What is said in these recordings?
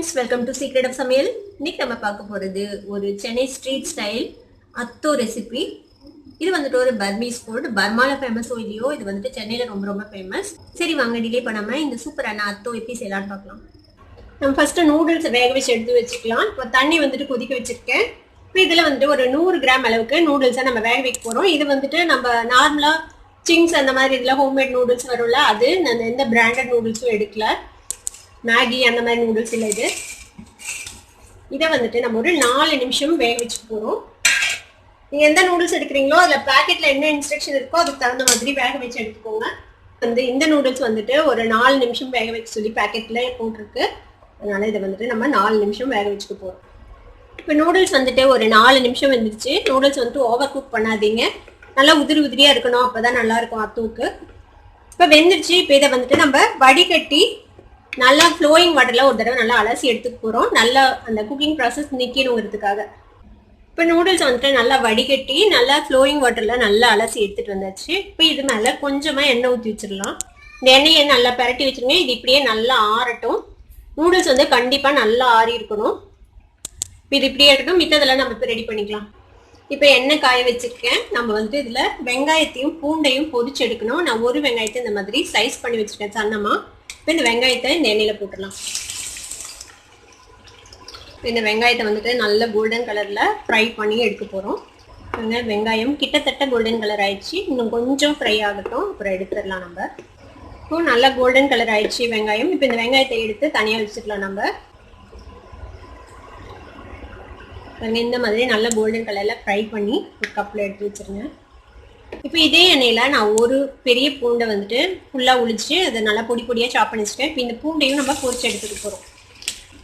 Friends, welcome to secret of சமையல். இன்னைக்கு நம்ம பார்க்க போகிறது ஒரு Chennai street style atho recipe. இது வந்துட்டு ஒரு பர்மீஸ் ஃபுட். பர்மாவில் ஃபேமஸோ இல்லையோ, இது வந்துட்டு சென்னையில் ரொம்ப ரொம்ப ஃபேமஸ். சரி வாங்க, டிலே பண்ணாமல் இந்த சூப்பரான அத்தோ எப்படி செய்யலான்னு பார்க்கலாம். நம்ம ஃபர்ஸ்ட் நூடுல்ஸ் வேக வச்சு எடுத்து வச்சுக்கலாம். இப்போ தண்ணி வந்துட்டு கொதிக்க வச்சிருக்கேன். இப்போ இதில் வந்துட்டு ஒரு 100 கிராம் அளவுக்கு நூடுல்ஸை நம்ம வேக வைக்க போகிறோம். இது வந்துட்டு நம்ம நார்மலாக சிங்ஸ் அந்த மாதிரி இதில் ஹோம்மேட் நூடுல்ஸ் வரும்ல, அது நான் எந்த பிராண்டட் நூடுல்ஸும் எடுக்கல. மேகி அந்த மாதிரி நூடுல்ஸ் இல்லை இது. இதை வந்துட்டு நம்ம ஒரு 4 நிமிஷம் வேக வச்சுக்க போகிறோம். நீங்கள் எந்த நூடுல்ஸ் எடுக்கிறீங்களோ அதில் பேக்கெட்டில் என்ன இன்ஸ்ட்ரக்ஷன் இருக்கோ அதுக்கு தகுந்த மாதிரி வேக வச்சு எடுத்துக்கோங்க. இந்த நூடுல்ஸ் வந்துட்டு ஒரு 4 நிமிஷம் வேக வைக்க சொல்லி பேக்கெட்டில் போட்டிருக்கு. அதனால் இதை வந்துட்டு நம்ம 4 நிமிஷம் வேக வச்சுக்க போகிறோம். இப்போ நூடுல்ஸ் வந்துட்டு ஒரு 4 நிமிஷம் வந்துருச்சு. நூடுல்ஸ் வந்துட்டு ஓவர் குக் பண்ணாதீங்க, நல்லா உதிரி உதிரியாக இருக்கணும், அப்போ தான் நல்லாயிருக்கும் அத்தூக்கு. இப்போ வெந்துருச்சு. இப்போ இதை வந்துட்டு நம்ம வடிகட்டி நல்லா ஃப்ளோயிங் வாட்டரில் ஒரு தடவை நல்லா அலசி எடுத்துக்க போகிறோம். நல்லா அந்த குக்கிங் ப்ராசஸ் நிற்கணுங்கிறதுக்காக. இப்போ நூடுல்ஸ் வந்துட்டு நல்லா வடிகட்டி நல்லா ஃப்ளோயிங் வாட்டரில் நல்லா அலசி எடுத்துகிட்டு வந்தாச்சு. இப்போ இது மேலே கொஞ்சமாக எண்ணெய் ஊற்றி வச்சிடலாம். இந்த எண்ணெயை நல்லா பரட்டி வச்சுருங்க. இது இப்படியே நல்லா ஆறட்டும். நூடுல்ஸ் வந்து கண்டிப்பாக நல்லா ஆறி இருக்கணும். இப்போ இது இப்படியே இருக்கட்டும். மித்ததெல்லாம் நம்ம இப்போ ரெடி பண்ணிக்கலாம். இப்போ எண்ணெய் காய வச்சுருக்கேன். நம்ம வந்துட்டு இதில் வெங்காயத்தையும் பூண்டையும் பொரிச்சு எடுக்கணும். நான் ஒரு வெங்காயத்தை இந்த மாதிரி ஸ்லைஸ் பண்ணி வச்சுருக்கேன் சன்னமாக. இப்போ இந்த வெங்காயத்தை இந்த எண்ணெயில் போட்டுடலாம். இந்த வெங்காயத்தை வந்துட்டு நல்ல கோல்டன் கலரில் ஃப்ரை பண்ணி எடுக்க போகிறோம். வெங்காயம் கிட்டத்தட்ட கோல்டன் கலர் ஆயிடுச்சு. இன்னும் கொஞ்சம் ஃப்ரை ஆகட்டும், அப்புறம் எடுத்துடலாம் நம்ம. இப்போ நல்லா கோல்டன் கலர் ஆயிடுச்சு வெங்காயம். இப்போ இந்த வெங்காயத்தை எடுத்து தனியாக வச்சுக்கலாம் நம்ம. இந்த மாதிரி நல்ல கோல்டன் கலரில் ஃப்ரை பண்ணி ஒரு கப்பில் எடுத்து வச்சுருங்க. இப்போ இதே எண்ணெயில் நான் ஒரு பெரிய பூண்டை வந்துட்டு ஃபுல்லாக உளிச்சு அதை நல்லா பொடி பொடியாக சாப் பண்ணி வச்சுட்டேன். இப்போ இந்த பூண்டையும் நம்ம பொரிச்சு எடுத்துகிட்டு போகிறோம்.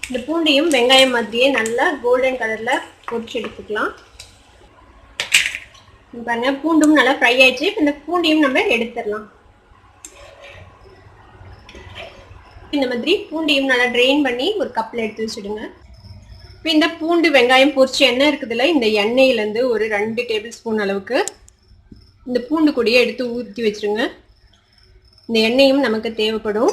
இந்த பூண்டையும் வெங்காயம் மாதிரியே நல்லா கோல்டன் கலரில் பொரிச்சு எடுத்துக்கலாம். பாருங்க, பூண்டும் நல்லா ஃப்ரை ஆயிடுச்சு. இப்போ இந்த பூண்டையும் நம்ம எடுத்துடலாம். இந்த மாதிரி பூண்டையும் நல்லா ட்ரெயின் பண்ணி ஒரு கப்பில் எடுத்து வச்சுடுங்க. இப்போ இந்த பூண்டு வெங்காயம் பொரிச்சு எண்ணெய் இருக்குதுல்ல, இந்த எண்ணெயிலேருந்து ஒரு 2 டேபிள் ஸ்பூன் அளவுக்கு இந்த பூண்டு கொடியை எடுத்து ஊற்றி வச்சுருங்க. இந்த எண்ணெயும் நமக்கு தேவைப்படும்.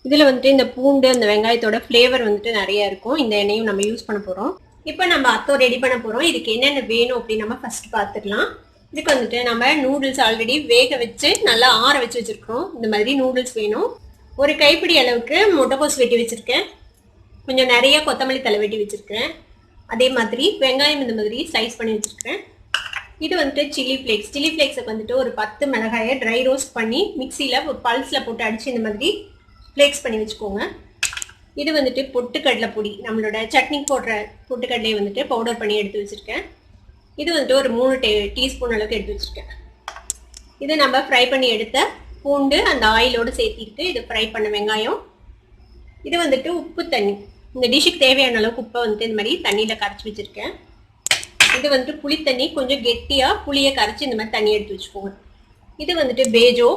இதில் வந்துட்டு இந்த பூண்டு அந்த வெங்காயத்தோட ஃப்ளேவர் வந்துட்டு நிறையா இருக்கும். இந்த எண்ணெயும் நம்ம யூஸ் பண்ண போகிறோம். இப்போ நம்ம அத்தோ ரெடி பண்ண போகிறோம். இதுக்கு என்னென்ன வேணும் அப்படின்னு நம்ம ஃபஸ்ட் பார்த்துக்கலாம். இதுக்கு வந்துட்டு நம்ம நூடுல்ஸ் ஆல்ரெடி வேக வச்சு நல்லா ஆற வச்சு வச்சுருக்கோம். இந்த மாதிரி நூடுல்ஸ் வேணும். ஒரு கைப்பிடி அளவுக்கு முட்டைக்கோஸ் வெட்டி வச்சுருக்கேன். கொஞ்சம் நிறைய கொத்தமல்லி தலை வெட்டி வச்சுருக்கேன். அதே மாதிரி வெங்காயம் இந்த மாதிரி ஸ்லைஸ் பண்ணி வச்சுருக்கேன். இது வந்துட்டு சில்லி ஃப்ளேக்ஸ். சில்லி ஃப்ளேக்ஸுக்கு வந்துட்டு ஒரு 10 மிளகாயை ட்ரை ரோஸ்ட் பண்ணி மிக்சியில் ஒரு பல்ஸில் போட்டு அடித்து இந்த மாதிரி ஃப்ளேக்ஸ் பண்ணி வச்சுக்கோங்க. இது வந்துட்டு பொட்டுக்கடலை பொடி, நம்மளோட சட்னி போடுற பொட்டுக்கடலையை வந்துட்டு பவுடர் பண்ணி எடுத்து வச்சுருக்கேன். இது வந்துட்டு ஒரு 3 டீஸ்பூன் அளவுக்கு எடுத்து வச்சுருக்கேன். இது நம்ம ஃப்ரை பண்ணி எடுத்த பூண்டு அந்த ஆயிலோடு சேர்த்திட்டு இது ஃப்ரை பண்ண வெங்காயம். இது வந்துட்டு உப்பு தண்ணி. இந்த டிஷ்ஷுக்கு தேவையான அளவுக்கு உப்பை வந்துட்டு இந்த மாதிரி தண்ணியில் கரைச்சி வச்சுருக்கேன். இது வந்துட்டு புளி தண்ணி, கொஞ்சம் கெட்டியாக புளியை கரைச்சி இந்த மாதிரி தண்ணி எடுத்து வச்சுக்கோங்க. இது வந்துட்டு பேஜோ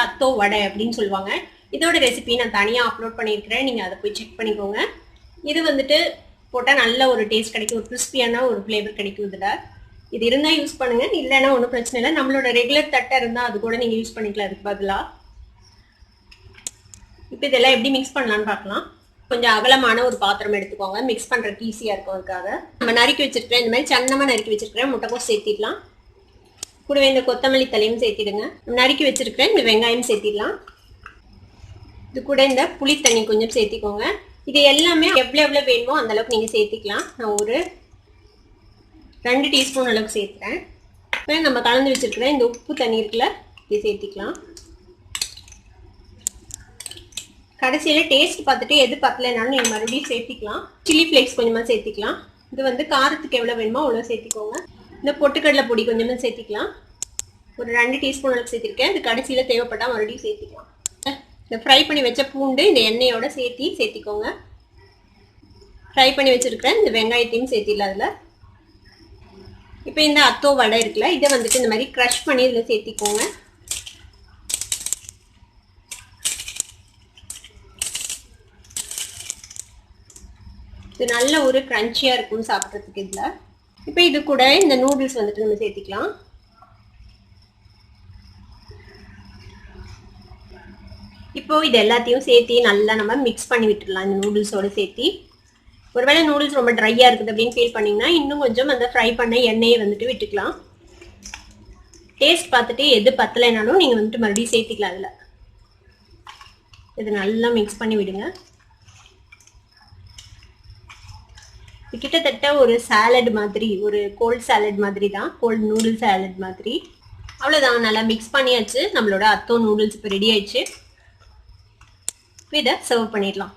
அத்தோ வடை அப்படின்னு சொல்லுவாங்க. இதோட ரெசிபி நான் தனியாக அப்லோட் பண்ணியிருக்கிறேன், நீங்கள் அதை போய் செக் பண்ணிக்கோங்க. இது வந்துட்டு போட்டால் நல்ல ஒரு டேஸ்ட் கிடைக்கும், ஒரு கிறிஸ்பியான ஒரு ஃப்ளேவர் கிடைக்கும். இதில் இது இருந்தால் யூஸ் பண்ணுங்கள், இல்லைன்னா ஒன்றும் பிரச்சனை இல்லை. நம்மளோட ரெகுலர் தட்டை இருந்தால் அது கூட நீங்கள் யூஸ் பண்ணிக்கலாம் அதுக்கு பதிலாக. இப்போ இதெல்லாம் எப்படி மிக்ஸ் பண்ணலான்னு பார்க்கலாம். கொஞ்சம் அகலமான ஒரு பாத்திரம் எடுத்துக்கோங்க, மிக்ஸ் பண்ணுறதுக்கு ஈஸியாக இருக்கும். அதுக்காக நம்ம நறுக்கி வச்சிருக்கிறேன், இந்த மாதிரி சன்னமாக நறுக்கி வச்சிருக்கிறேன் முட்டைக்கோஸ் சேர்த்திடலாம். கூடவே இந்த கொத்தமல்லி தலையும் சேர்த்திடுங்க. நறுக்கி வச்சிருக்கிறேன் இந்த வெங்காயம் சேர்த்திடலாம். இது கூட இந்த புளி தண்ணி கொஞ்சம் சேர்த்திக்கோங்க. இது எல்லாமே எவ்வளோ வேணுமோ அந்த அளவுக்கு நீங்கள் சேர்த்திக்கலாம். நான் ஒரு 2 டீஸ்பூன் அளவுக்கு சேர்த்துறேன். இப்போ நம்ம கலந்து வச்சிருக்கிறேன் இந்த உப்பு தண்ணி இருக்குல்ல, இது சேர்த்திக்கலாம். கடைசியில் டேஸ்ட் பார்த்துட்டு எது பத்தலைனாலும் நீங்கள் மறுபடியும் சேர்த்திக்கலாம். சில்லி ஃப்ளேக்ஸ் கொஞ்சமாக சேர்த்திக்கலாம். இது வந்து காரத்துக்கு எவ்வளோ வேணுமோ அவ்வளோ சேர்த்திக்கோங்க. இந்த பொட்டுக்கடலை பொடி கொஞ்சமாக சேர்த்திக்கலாம். ஒரு 2 டீஸ்பூன் அளவுக்கு சேர்த்திருக்கேன். இது கடைசியில் தேவைப்பட்டால் மறுபடியும் சேர்த்திக்கலாம். இந்த ஃப்ரை பண்ணி வச்ச பூண்டு இந்த எண்ணெயோட சேர்த்திக்கோங்க. ஃப்ரை பண்ணி வச்சுருக்கிறேன் இந்த வெங்காயத்தையும் சேர்த்திடலாம் அதில். இப்போ இந்த அத்தோ வடை இருக்குல்ல, இதை வந்துட்டு இந்த மாதிரி க்ரஷ் பண்ணி இதில் சேர்த்திக்கோங்க. இது நல்ல ஒரு க்ரன்ச்சியாக இருக்கும் சாப்பிட்றதுக்கு இதில். இப்போ இது கூட இந்த நூடுல்ஸ் வந்துட்டு நம்ம சேர்த்திக்கலாம். இப்போ இது எல்லாத்தையும் சேர்த்து நல்லா நம்ம மிக்ஸ் பண்ணி விட்டுடலாம் இந்த நூடுல்ஸோட சேர்த்து. ஒருவேளை நூடுல்ஸ் ரொம்ப ட்ரையாக இருக்குது அப்படின்னு ஃபீல் பண்ணிங்கன்னா இன்னும் கொஞ்சம் அந்த ஃப்ரை பண்ண எண்ணெயை வந்துட்டு விட்டுக்கலாம். டேஸ்ட் பார்த்துட்டு எது பத்தலைனாலும் நீங்கள் வந்துட்டு மறுபடியும் சேர்த்திக்கலாம். அதில் இது நல்லா மிக்ஸ் பண்ணி விடுங்க. இது கிட்டத்தட்ட ஒரு சாலட் மாதிரி, ஒரு கோல்ட் சாலட் மாதிரி தான், கோல்ட் நூடுல்ஸ் சாலட் மாதிரி. அவ்வளோதான், நல்லா மிக்ஸ் பண்ணியாச்சு. நம்மளோட அத்தோ நூடுல்ஸ் இப்போ ரெடி ஆயிடுச்சு. இதை சர்வ் பண்ணிடலாம்.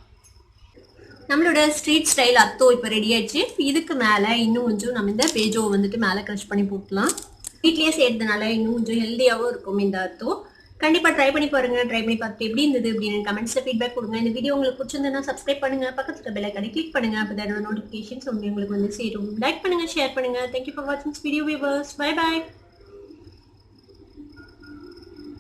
நம்மளோட ஸ்ட்ரீட் ஸ்டைல் அத்தோ இப்போ ரெடி ஆயிடுச்சு. இதுக்கு மேலே இன்னும் கொஞ்சம் நம்ம இந்த பேஜோ வந்துட்டு மேலே க்ரஷ் பண்ணி போட்டுக்கலாம். வீட்லேயே செய்யறதுனால இன்னும் கொஞ்சம் ஹெல்த்தியாகவும் இருக்கும் இந்த அத்தோ. கண்டிப்பாக ட்ரை பண்ணி பாருங்க. ட்ரை பண்ணி பார்த்துட்டு எப்படி இருந்தது அப்படின்னு கமெண்ட்ஸில் ஃபீட்பேக் கொடுங்க. இந்த வீடியோ உங்களுக்கு பிடிச்சிருந்ததுன்னா சப்ஸ்கிரைப் பண்ணுங்க, பக்கத்துல பெல் ஐகானை கிளிக் பண்ணுங்க. அப்போ தான் நோட்டிஃபிகேஷன்ஸ் உங்களுக்கு வந்து சேரும். லைக் பண்ணுங்க, ஷேர் பண்ணுங்க. தேங்க்யூ ஃபார் வாட்சிங் this video viewers. Bye by.